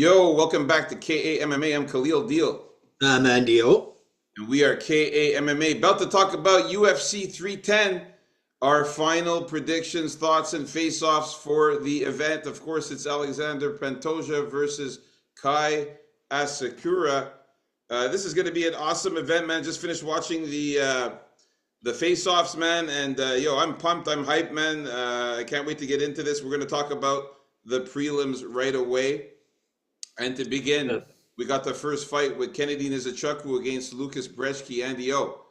Yo, welcome back to KA MMA. I'm Khalil Deal, Mandio. and we are KA MMA. About to talk about UFC 310, our final predictions, thoughts, and face-offs for the event. Of course, it's Alexander Pantoja versus Kai Asakura. This is going to be an awesome event, man. Just finished watching the face-offs, man, and yo, I'm pumped. I'm hyped, man. I can't wait to get into this. We're going to talk about the prelims right away. And to begin, we got the first fight with Kennedy Nzechukwu against Lucas Brzeski, Andy O.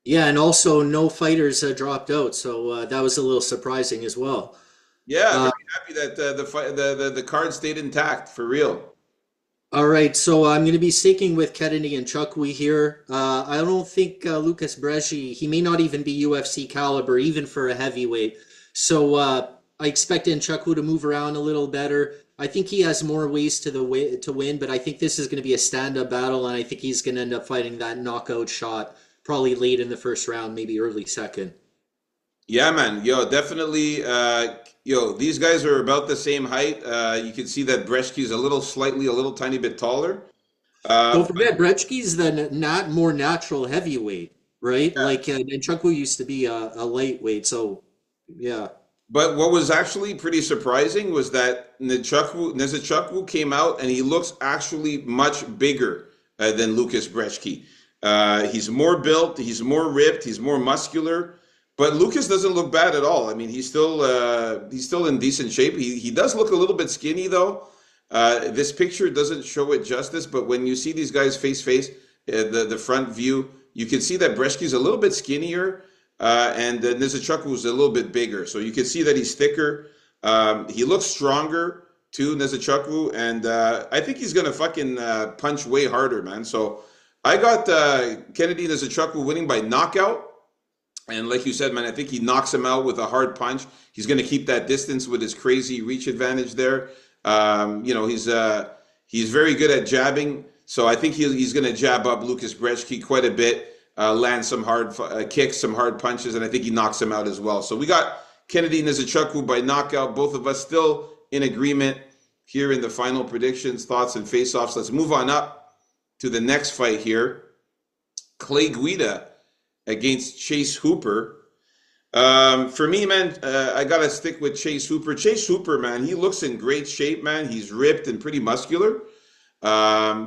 Yeah, and also no fighters dropped out, so that was a little surprising as well. Yeah, very Uh, happy that the card stayed intact for real. all right, so I'm going to be sticking with Kennedy and Chukwi here. I don't think Lucas Bresci, he may not even be UFC caliber, even for a heavyweight. So I expect Nchukwu to move around a little better. I think he has more ways to win, but I think this is going to be a stand-up battle, and I think he's going to end up fighting that knockout shot probably late in the first round, maybe early second. Yeah, man. Yo, definitely. Yo, these guys are about the same height. You can see that Brzeski's a little tiny bit taller. Don't But forget, Brechke's the not more natural heavyweight, right? Like, and Nchukwu used to be a lightweight, so yeah. But what was actually pretty surprising was that Nzechukwu came out and he looks actually much bigger than Lucas Brzeski. He's more built, he's more ripped, he's more muscular. But Lucas doesn't look bad at all. I mean, he's still in decent shape. He does look a little bit skinny though. This picture doesn't show it justice, but when you see these guys face, the front view, you can see that Brzeski's a little bit skinnier, and Nzechukwu is a little bit bigger. So you can see that he's thicker. He looks stronger too, Nzechukwu, and I think he's gonna fucking punch way harder, man. So I got Kennedy Nzechukwu winning by knockout. And like you said, man, I think he knocks him out with a hard punch. He's going to keep that distance with his crazy reach advantage there. He's very good at jabbing, so I think he's going to jab up Lucas Brzeski quite a bit, land some hard kicks, some hard punches, and I think he knocks him out as well. So we got Kennedy Nzechukwu by knockout. Both of us still in agreement here in the final predictions, thoughts, and face-offs. Let's move on up to the next fight here. Clay Guida against Chase Hooper. For me, man, I gotta stick with Chase Hooper. Chase Hooper, man, he looks in great shape, man. He's ripped and pretty muscular.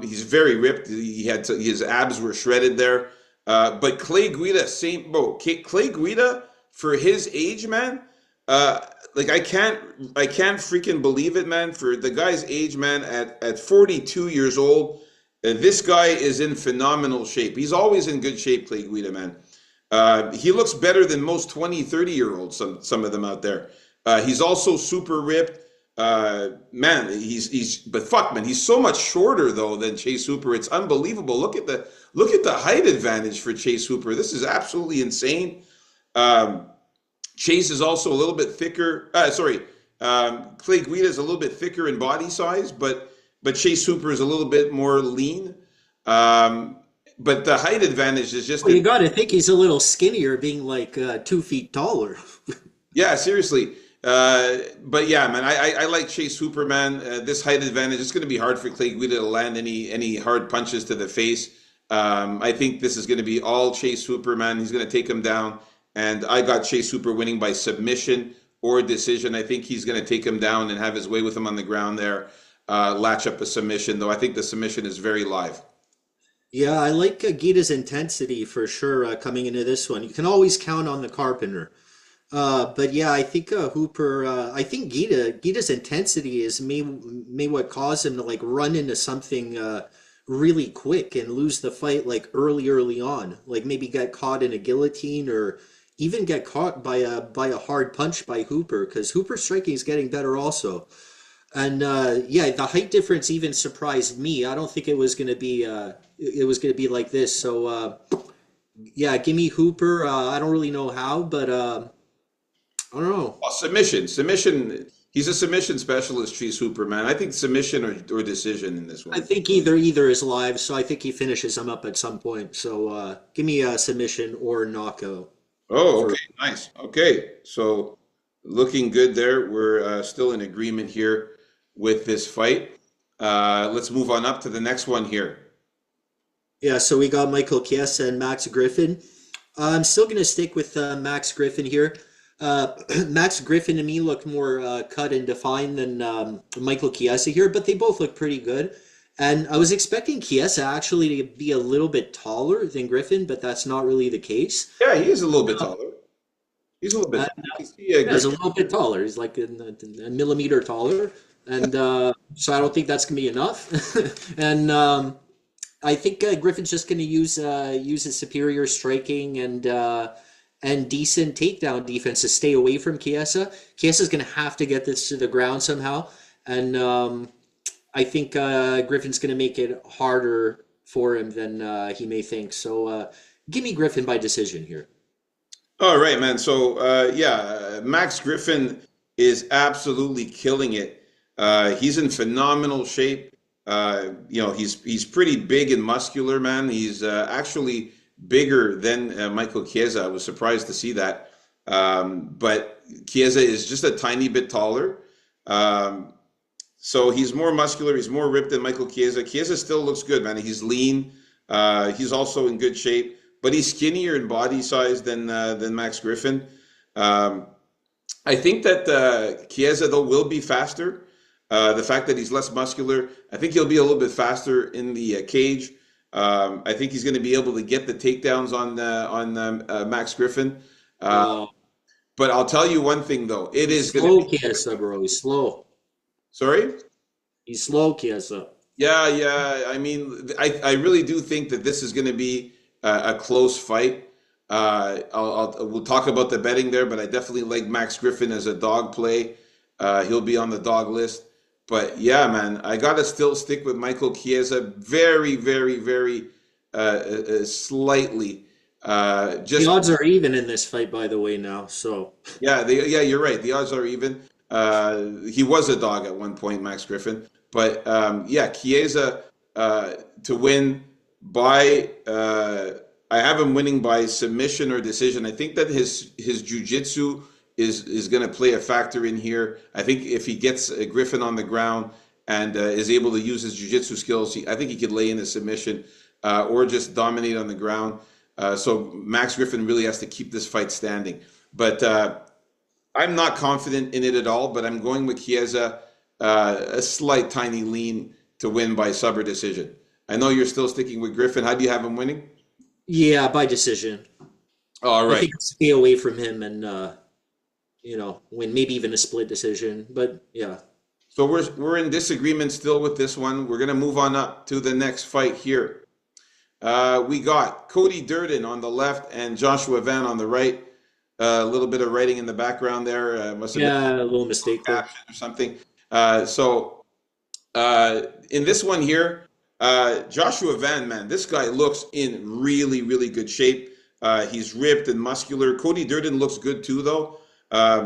He's very ripped. His abs were shredded there. But Clay Guida, same bro. Clay Guida for his age, man. Like I can't freaking believe it, man. For the guy's age, man, at 42 years old, this guy is in phenomenal shape. He's always in good shape, Clay Guida, man. He looks better than most 20, 30-year-olds, some of them out there. He's also super ripped. Man, but fuck, man, he's so much shorter though than Chase Hooper. It's unbelievable. Look at the height advantage for Chase Hooper. This is absolutely insane. Um, Chase is also a little bit thicker. Clay Guida is a little bit thicker in body size, but Chase Hooper is a little bit more lean. But the height advantage is just Well, you got to think he's a little skinnier, being like 2 feet taller. yeah, seriously. But yeah, man, I like Chase Hooper, man. This height advantage, it's going to be hard for Clay Guida to land any hard punches to the face. I think this is going to be all Chase Hooper, man. He's going to take him down. And I got Chase Hooper winning by submission or decision. I think he's going to take him down and have his way with him on the ground there. Latch up a submission, though I think the submission is very live. Yeah, I like Gita's intensity for sure coming into this one. You can always count on the Carpenter. But yeah, I think Hooper. I think Gita's intensity is may what caused him to like run into something really quick and lose the fight like early on. Like maybe get caught in a guillotine or even get caught by a hard punch by Hooper because Hooper's striking is getting better also. And yeah, the height difference even surprised me. I don't think it was gonna be like this. So yeah, give me Hooper. I don't really know how, but I don't know. Well, submission. He's a submission specialist, Chase Hooper, man. I think submission or decision in this I one. think either is live, so I think he finishes him up at some point. So give me a submission or knockout Oh, for okay, nice. Okay, so looking good there. We're still in agreement here with this fight. Let's move on up to the next one here. Yeah, so we got Michael Chiesa and Max Griffin. I'm still going to stick with Max Griffin here. Max Griffin to me looked more cut and defined than Michael Chiesa here, but they both look pretty good. And I was expecting Chiesa actually to be a little bit taller than Griffin, but that's not really the case. Yeah, he is a little bit taller. He's a little bit Uh, taller. You see, yeah, he's a little bit taller. He's like a millimeter taller, and so I don't think that's gonna be enough. And I think Griffin's just gonna use his superior striking and decent takedown defense to stay away from Chiesa. Chiesa's gonna have to get this to the ground somehow, and I think Griffin's gonna make it harder for him than he may think. So give me Griffin by decision here. all right, man. So yeah, Max Griffin is absolutely killing it. He's in phenomenal shape. He's pretty big and muscular, man. He's actually bigger than Michael Chiesa. I was surprised to see that. But Chiesa is just a tiny bit taller. Um, so he's more muscular. He's more ripped than Michael Chiesa. Chiesa still looks good, man. He's lean. He's also in good shape, but he's skinnier in body size than Max Griffin. Um, I think that Chiesa though will be faster. The fact that he's less muscular, I think he'll be a little bit faster in the cage. I think he's going to be able to get the takedowns on Max Griffin. Uh, Uh, but I'll tell you one thing though, it he's is going to slow, be. Chiesa, bro. He's slow. Sorry. He's slow, Chiesa. Yeah, yeah. I mean, I really do think that this is going to be a close fight. We'll talk about the betting there, but I definitely like Max Griffin as a dog play. He'll be on the dog list. But yeah, man, I gotta still stick with Michael Chiesa very, very, very slightly. The Just odds are even in this fight, by the way, now. So yeah, you're right. The odds are even. He was a dog at one point, Max Griffin. But yeah, Chiesa to win by. I have him winning by submission or decision. I think that his jujitsu is going to play a factor in here. I think if he gets Griffin on the ground and is able to use his jujitsu skills, I think he could lay in a submission or just dominate on the ground. So Max Griffin really has to keep this fight standing. But I'm not confident in it at all, but I'm going with Chiesa, a slight tiny lean to win by sub or decision. I know you're still sticking with Griffin. How do you have him winning? yeah, by decision. All I right. think stay away from him and win maybe even a split decision. But yeah. So we're in disagreement still with this one. We're gonna move on up to the next fight here. We got Cody Durden on the left and Joshua Van on the right. A little bit of writing in the background there. Must have been Yeah, a little mistake a there. caption or something. So in this one here, Joshua Van, man, this guy looks in really, really good shape. He's ripped and muscular. Cody Durden looks good too, though.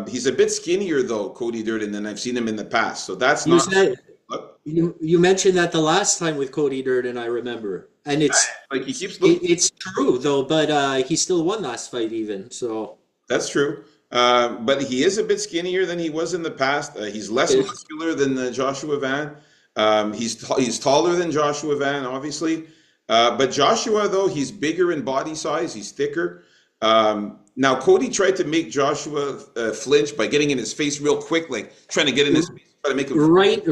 He's a bit skinnier though, Cody Durden, than I've seen him in the past. So that's You not said you mentioned that the last time with Cody Durden, I remember. And like he keeps looking. it's true though, but he still won last fight even. So That's true. But he is a bit skinnier than he was in the past. He's less it, muscular than Joshua Van. He's taller than Joshua Van, obviously. But Joshua, though, he's bigger in body size. He's thicker. Now, Cody tried to make Joshua flinch by getting in his face real quick, like trying to get in his face, try to make him. right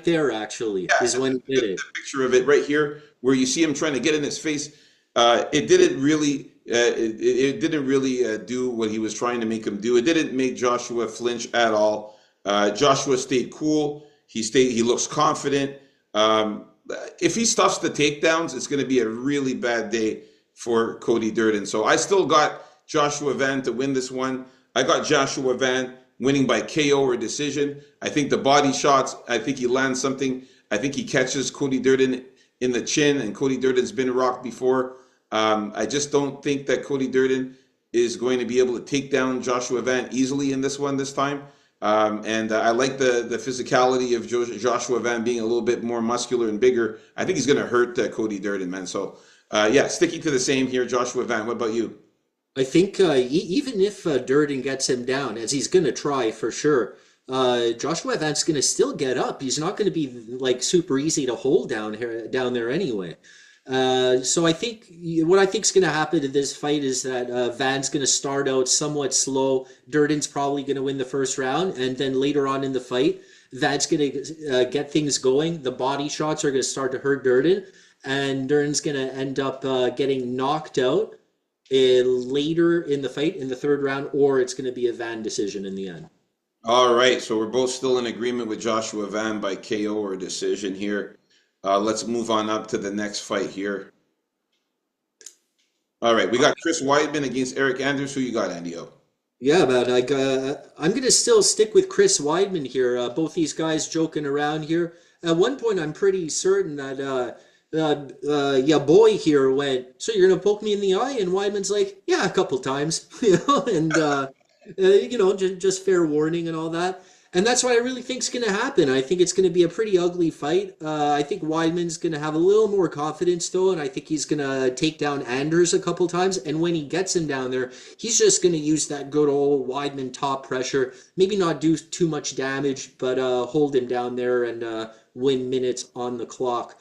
there actually Yeah, is when he did it. the picture of it right here, where you see him trying to get in his face. It didn't really, it didn't really do what he was trying to make him do. It didn't make Joshua flinch at all. Joshua stayed cool. He looks confident. If he stuffs the takedowns, it's going to be a really bad day for Cody Durden. So I still got Joshua Van to win this one. I got Joshua Van winning by KO or decision. I think the body shots, I think he lands something. I think he catches Cody Durden in the chin, and Cody Durden's been rocked before. I just don't think that Cody Durden is going to be able to take down Joshua Van easily in this one this time. And I like the physicality of Joshua Van being a little bit more muscular and bigger. I think he's going to hurt Cody Durden, man. So, yeah, sticking to the same here, Joshua Van. What about you? I think even if Durden gets him down, as he's going to try for sure, Joshua Van's going to still get up. He's not going to be like super easy to hold down there anyway. So I think what I think is going to happen in this fight is that Van's going to start out somewhat slow. Durden's probably going to win the first round, and then later on in the fight, Van's going to get things going. The body shots are going to start to hurt Durden, and Durden's going to end up getting knocked out later in the fight in the third round, or it's going to be a Van decision in the end. All right, so we're both still in agreement with Joshua Van by KO or decision here. Let's move on up to the next fight here. All right, we got Chris Weidman against Eric Anders. Who you got, Andy-O? Yeah, but I'm gonna still stick with Chris Weidman here. Both these guys joking around here. At one point, I'm pretty certain that yeah, boy here went. So you're gonna poke me in the eye, and Weidman's like, yeah, a couple times, and just fair warning and all that. And that's what I really think is going to happen. I think it's going to be a pretty ugly fight. I think Weidman's going to have a little more confidence, though, and I think he's going to take down Anders a couple times. And when he gets him down there, he's just going to use that good old Weidman top pressure. Maybe not do too much damage, but hold him down there and win minutes on the clock.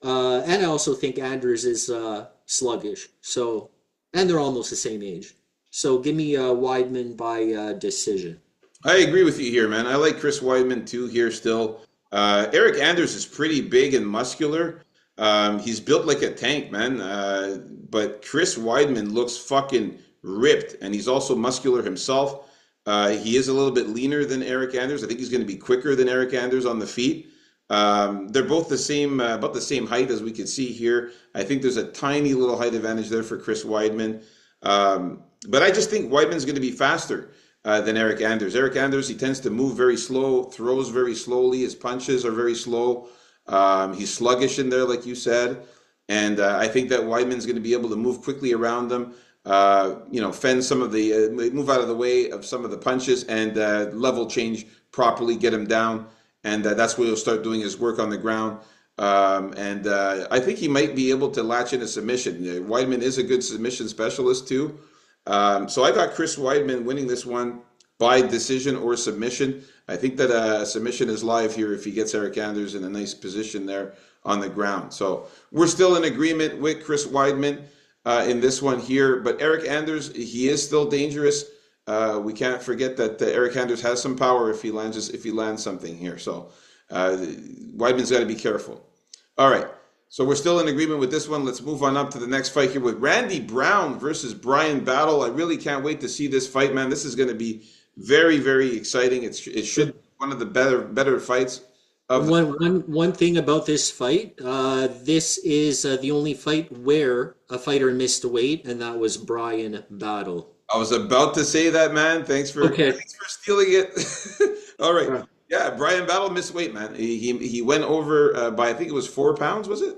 And I also think Anders is sluggish. So, and they're almost the same age. So give me Weidman by decision. I agree with you here, man. I like Chris Weidman too here still. Eric Anders is pretty big and muscular. He's built like a tank, man. But Chris Weidman looks fucking ripped, and he's also muscular himself. He is a little bit leaner than Eric Anders. I think he's going to be quicker than Eric Anders on the feet. They're both the same, about the same height as we can see here. I think there's a tiny little height advantage there for Chris Weidman. But I just think Weidman's going to be faster than Eric Anders. Eric Anders, he tends to move very slow, throws very slowly. His punches are very slow. He's sluggish in there, like you said. And I think that Weidman's going to be able to move quickly around them, fend some of the, move out of the way of some of the punches and level change properly, get him down. And that's where he'll start doing his work on the ground. I think he might be able to latch in a submission. Weidman is a good submission specialist too. So I got Chris Weidman winning this one by decision or submission. I think that a submission is live here if he gets Eric Anders in a nice position there on the ground. So we're still in agreement with Chris Weidman in this one here. But Eric Anders, he is still dangerous. We can't forget that Eric Anders has some power if he lands something here. So Weidman's got to be careful. All right. So we're still in agreement with this one. Let's move on up to the next fight here with Randy Brown versus Brian Battle. I really can't wait to see this fight, man. This is going to be very, very exciting. It should be one of the better fights of one thing about this fight. This is the only fight where a fighter missed weight, and that was Brian Battle. I was about to say that, man. Thanks for stealing it. All right. Yeah, Brian Battle missed weight, man. He went over by, I think it was 4 pounds, was it?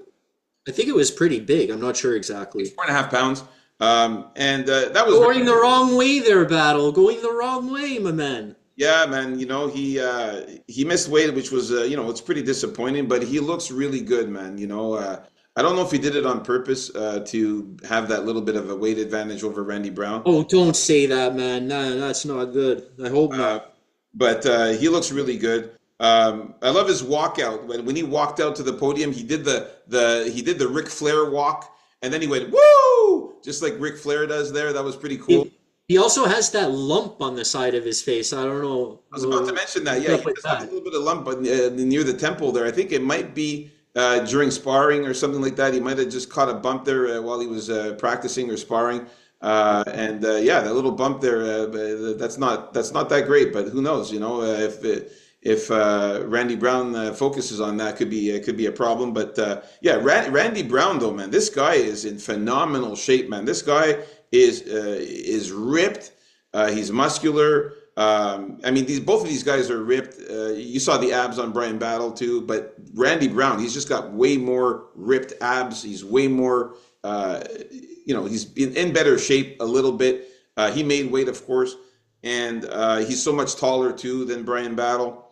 I think it was pretty big. I'm not sure exactly. 4.5 pounds. That was going the wrong way there, Battle. Going the wrong way, my man. Yeah, man. He missed weight, which was it's pretty disappointing. But he looks really good, man. I don't know if he did it on purpose to have that little bit of a weight advantage over Randy Brown. Oh, don't say that, man. No, that's not good. I hope not. But he looks really good. I love his walkout. When he walked out to the podium, he did the Ric Flair walk, and then he went woo, just like Ric Flair does there. That was pretty cool. He also has that lump on the side of his face. I don't know. I was about to mention that. Yeah, he has a little bit of lump near the temple there. I think it might be during sparring or something like that. He might have just caught a bump there while he was practicing or sparring. That little bump there, that's not that great, but who knows, if Randy Brown focuses on that, could be a problem. But Randy Brown though, man, this guy is in phenomenal shape, man. This guy is ripped. He's muscular. Both of these guys are ripped. You saw the abs on Brian Battle too, but Randy Brown, he's just got way more ripped abs. He's way more, he's in better shape a little bit. He made weight, of course, and he's so much taller too than Brian Battle.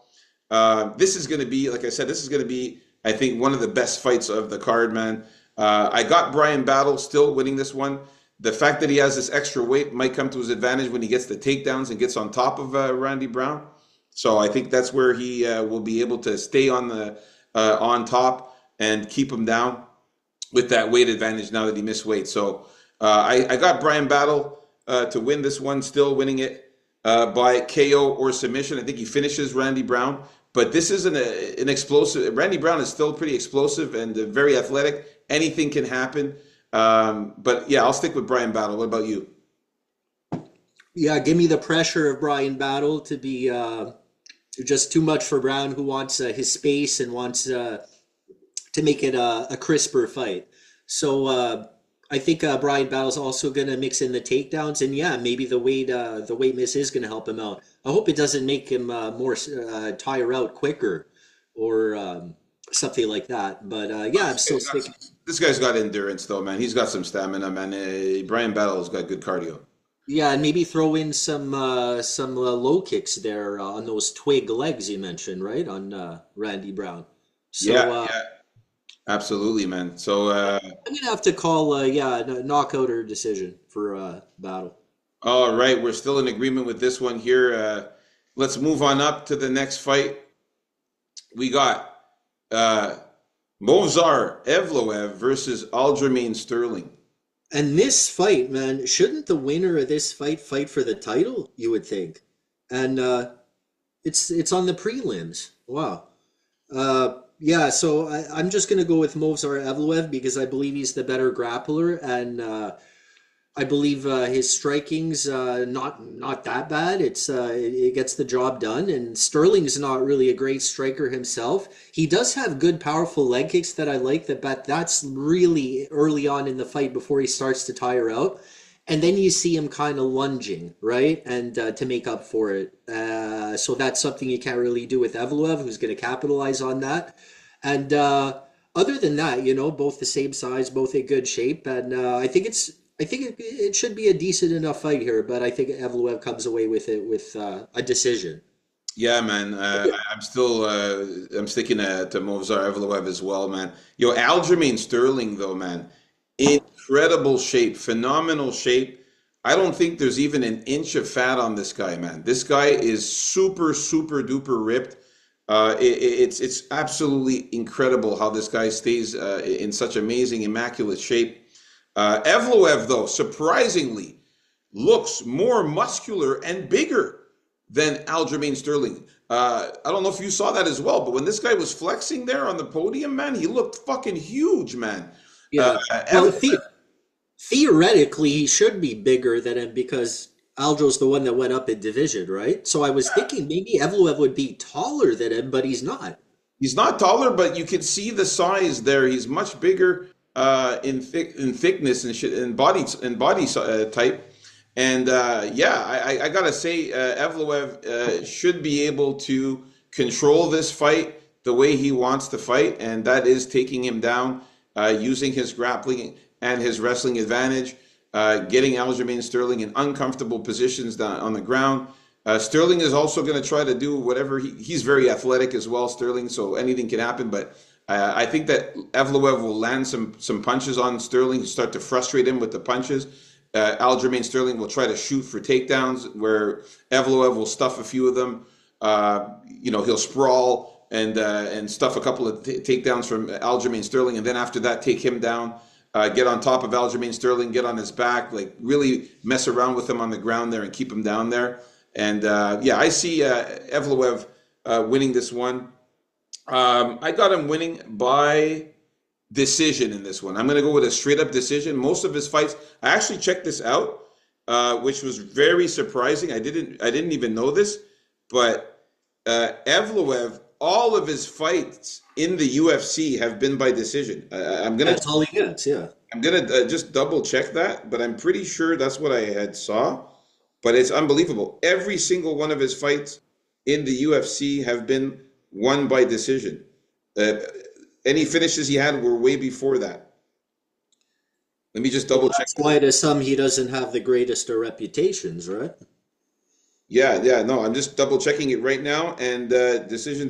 This is going to be, like I said, I think, one of the best fights of the card, man. I got Brian Battle still winning this one. The fact that he has this extra weight might come to his advantage when he gets the takedowns and gets on top of Randy Brown. So I think that's where he will be able to stay on top and keep him down with that weight advantage now that he missed weight. So I got Brian Battle to win this one, still winning it by KO or submission. I think he finishes Randy Brown, but this isn't an explosive. Randy Brown is still pretty explosive and very athletic. Anything can happen. But yeah, I'll stick with Brian Battle. What about you? Yeah, give me the pressure of Brian Battle to be just too much for Brown, who wants his space and wants to make it a crisper fight. So I think Brian Battle's also going to mix in the takedowns, and yeah, maybe the weight miss is going to help him out. I hope it doesn't make him more tire out quicker or something like that. But yeah, I'm still sticking. This guy's got endurance, though, man. He's got some stamina, man. Brian Battle's got good cardio. Yeah, and maybe throw in some low kicks there on those twig legs you mentioned, right? On Randy Brown. So Yeah, yeah, absolutely, man. So, I'm gonna have to call yeah, knockout or decision for Battle. all right, we're still in agreement with this one here. Let's move on up to the next fight. We got uh, Movsar Evloev versus Aljamain Sterling. And this fight, man, shouldn't the winner of this fight for the title? You would think, and it's on the prelims. Wow. Yeah, so I'm just gonna go with Movsar Evloev because I believe he's the better grappler, and I believe his striking's not that bad. It gets the job done, and Sterling's not really a great striker himself. He does have good, powerful leg kicks that I like. But that's really early on in the fight before he starts to tire out, and then you see him kind of lunging, right, and to make up for it. So that's something you can't really do with Evloev, who's going to capitalize on that. And other than that, both the same size, both in good shape, and I think it should be a decent enough fight here, but I think Evloev comes away with it with a decision. Yeah, man. I'm still I'm sticking to Movsar Evloev as well, man. Aljamain Sterling, though, man, incredible shape, phenomenal shape. I don't think there's even an inch of fat on this guy, man. This guy is super, super duper ripped. It's absolutely incredible how this guy stays in such amazing, immaculate shape. Evloev, though, surprisingly, looks more muscular and bigger than Aljamain Sterling. I don't know if you saw that as well, but when this guy was flexing there on the podium, man, he looked fucking huge, man. Yeah. Well, Evloev, theoretically, he should be bigger than him because Aljo's the one that went up in division, right? So I was thinking maybe Evloev would be taller than him, but he's not. he's not taller, but you can see the size there. He's much bigger in thickness and shit and body type. And yeah, I gotta say, Evloev should be able to control this fight the way he wants to fight, and that is taking him down, using his grappling and his wrestling advantage, getting Aljamain Sterling in uncomfortable positions down on the ground. Sterling is also going to try to do whatever he's very athletic as well, Sterling, so anything can happen. But I think that Evloev will land some punches on Sterling, start to frustrate him with the punches. Aljamain Sterling will try to shoot for takedowns, where Evloev will stuff a few of them. He'll sprawl and stuff a couple of takedowns from Aljamain Sterling, and then after that, take him down. Get on top of Aljamain Sterling, get on his back, like really mess around with him on the ground there and keep him down there. And yeah, I see Evloev winning this one. I got him winning by decision in this one. I'm going to go with a straight up decision. Most of his fights, I actually checked this out, which was very surprising. I didn't even know this, but Evloev, all of his fights in the UFC have been by decision. That's all he gets, yeah. I'm gonna just double check that, but I'm pretty sure that's what I had saw. But it's unbelievable. Every single one of his fights in the UFC have been won by decision. Any finishes he had were way before that. Let me just double check. That's why to some he doesn't have the greatest of reputations, right? Yeah, no, I'm just double checking it right now. And decision.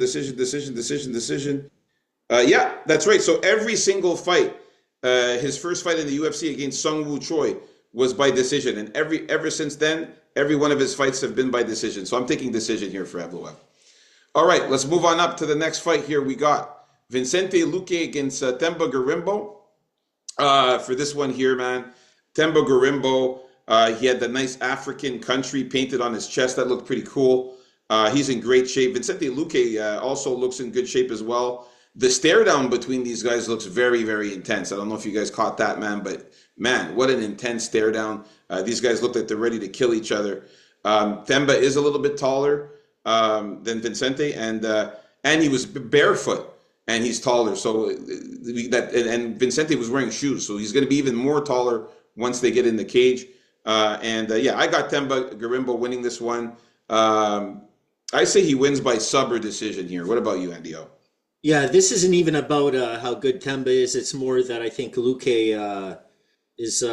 Yeah, that's right. So every single fight, his first fight in the UFC against Sung Woo Choi was by decision, and ever since then, every one of his fights have been by decision. So I'm taking decision here for Evloev. All right, let's move on up to the next fight here. We got Vicente Luque against Themba Garimbo. For this one here, man, Themba Garimbo, he had the nice African country painted on his chest. That looked pretty cool. He's in great shape. Vicente Luque also looks in good shape as well. The stare down between these guys looks very, very intense. I don't know if you guys caught that, man, but man, what an intense stare down. These guys look like they're ready to kill each other. Themba is a little bit taller than Vicente, and he was barefoot, and he's taller. So and Vicente was wearing shoes, so he's going to be even more taller once they get in the cage. Yeah, I got Themba Garimbo winning this one. I say he wins by sub or decision here. What about you, Andio? Yeah, this isn't even about how good Temba is. It's more that I think Luque is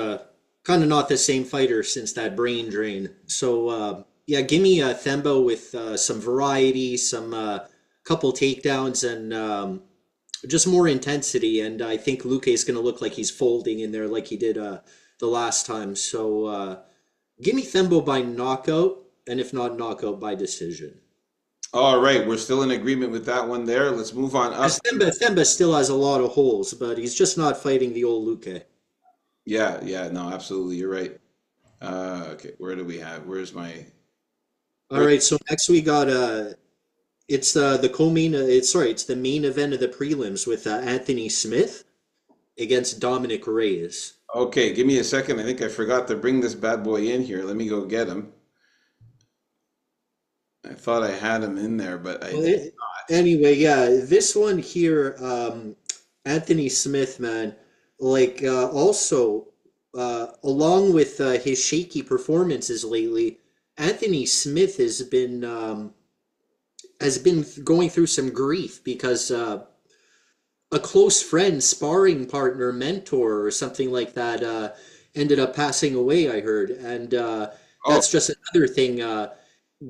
kind of not the same fighter since that brain drain. So yeah, give me Themba with some variety, some couple takedowns, and just more intensity. And I think Luque is going to look like he's folding in there like he did the last time. So give me Themba by knockout, and if not knockout, by decision. All right, we're still in agreement with that one there. Let's move on up. Because Themba still has a lot of holes, but he's just not fighting the old Luque. Yeah, yeah, no, absolutely, you're right. Okay, where do we have? Where's my? All right, so next we got it's the co-main. It's the main event of the prelims with Anthony Smith against Dominic Reyes. Okay, give me a second. I think I forgot to bring this bad boy in here. Let me go get him. I thought I had him in there, but I Well, did not. anyway, yeah, this one here, Anthony Smith, man, like also along with his shaky performances lately, Anthony Smith has been going through some grief because a close friend, sparring partner, mentor, or something like that ended up passing away, I heard, and Oh, that's just another thing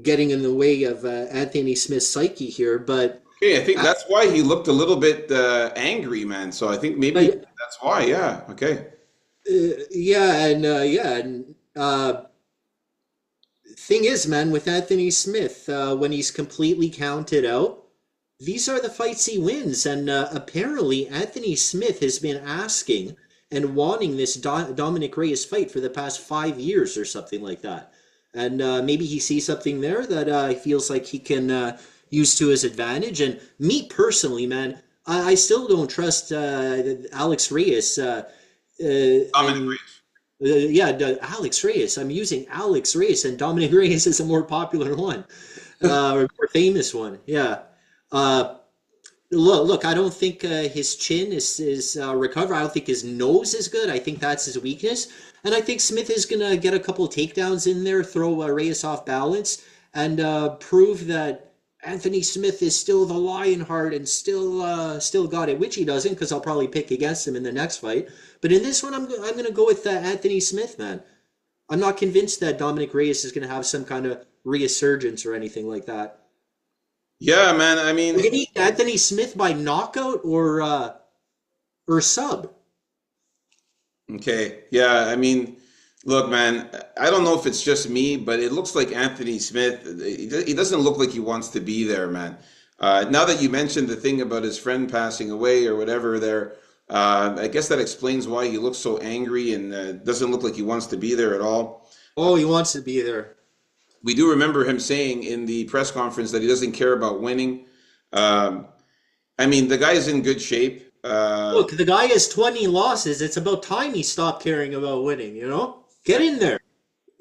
getting in the way of Anthony Smith's psyche here. But okay. I think uh, that's why he looked a little bit angry, man. So I think maybe but that's why. Yeah. Okay. yeah, and thing is, man, with Anthony Smith, when he's completely counted out, these are the fights he wins. And apparently, Anthony Smith has been asking and wanting this Dominic Reyes fight for the past 5 years or something like that. And maybe he sees something there that he feels like he can use to his advantage. And me personally, man, I still don't trust Alex Reyes. Dominic And Reyes. yeah, Alex Reyes. I'm using Alex Reyes, and Dominic Reyes is a more popular one, or more famous one. Yeah. Uh, look. I don't think his chin is recovered. I don't think his nose is good. I think that's his weakness, and I think Smith is gonna get a couple takedowns in there, throw Reyes off balance, and prove that Anthony Smith is still the Lionheart and still got it, which he doesn't, because I'll probably pick against him in the next fight. But in this one, I'm gonna go with Anthony Smith, man. I'm not convinced that Dominic Reyes is gonna have some kind of resurgence or anything like that. Yeah, man. I mean, We need Anthony Smith by knockout or sub. okay. Yeah, I mean, look, man, I don't know if it's just me, but it looks like Anthony Smith, he doesn't look like he wants to be there, man. Now that you mentioned the thing about his friend passing away or whatever there, I guess that explains why he looks so angry and doesn't look like he wants to be there at all. Oh, he wants to be there. We do remember him saying in the press conference that he doesn't care about winning. Um, I mean, the guy's in good shape. Look, the guy has 20 losses. It's about time he stopped caring about winning, you know? Get in there.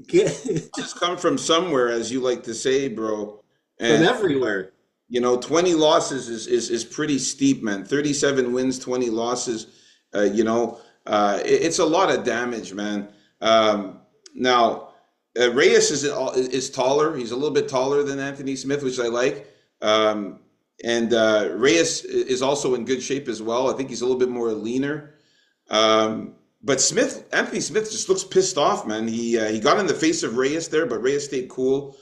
Get Just come from somewhere, as you like to say, bro. from And everywhere. 20 losses is pretty steep, man. 37 wins, 20 losses. It's a lot of damage, man. Now, Reyes is taller. He's a little bit taller than Anthony Smith, which I like. And Reyes is also in good shape as well. I think he's a little bit more leaner. But Anthony Smith just looks pissed off, man. He got in the face of Reyes there, but Reyes stayed cool.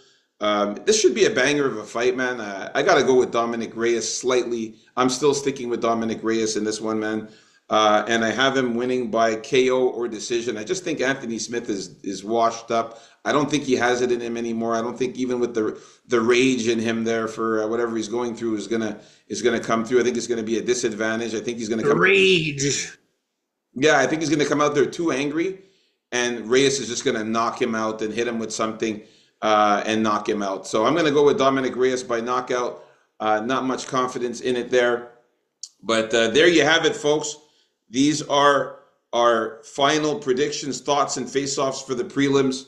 This should be a banger of a fight, man. I got to go with Dominic Reyes slightly. I'm still sticking with Dominic Reyes in this one, man. and I have him winning by KO or decision. I just think Anthony Smith is washed up. I don't think he has it in him anymore. I don't think even with the rage in him there for whatever he's going through is gonna come through. I think it's gonna be a disadvantage. I think he's gonna come. Rage. Yeah, I think he's gonna come out there too angry, and Reyes is just gonna knock him out and hit him with something and knock him out. So I'm gonna go with Dominic Reyes by knockout. Not much confidence in it there, but there you have it, folks. These are our final predictions, thoughts, and face-offs for the prelims.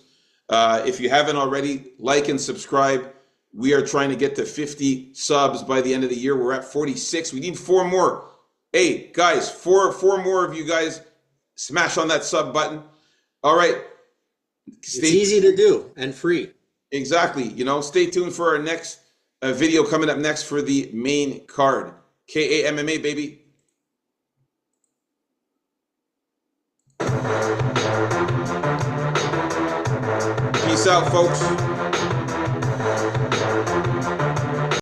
If you haven't already, like and subscribe. We are trying to get to 50 subs by the end of the year. We're at 46. We need 4 more. Hey, guys, four more of you guys smash on that sub button. All right. It's easy to do and free. Exactly. Stay tuned for our next video coming up next for the main card. KAMMA, baby. Peace out, folks.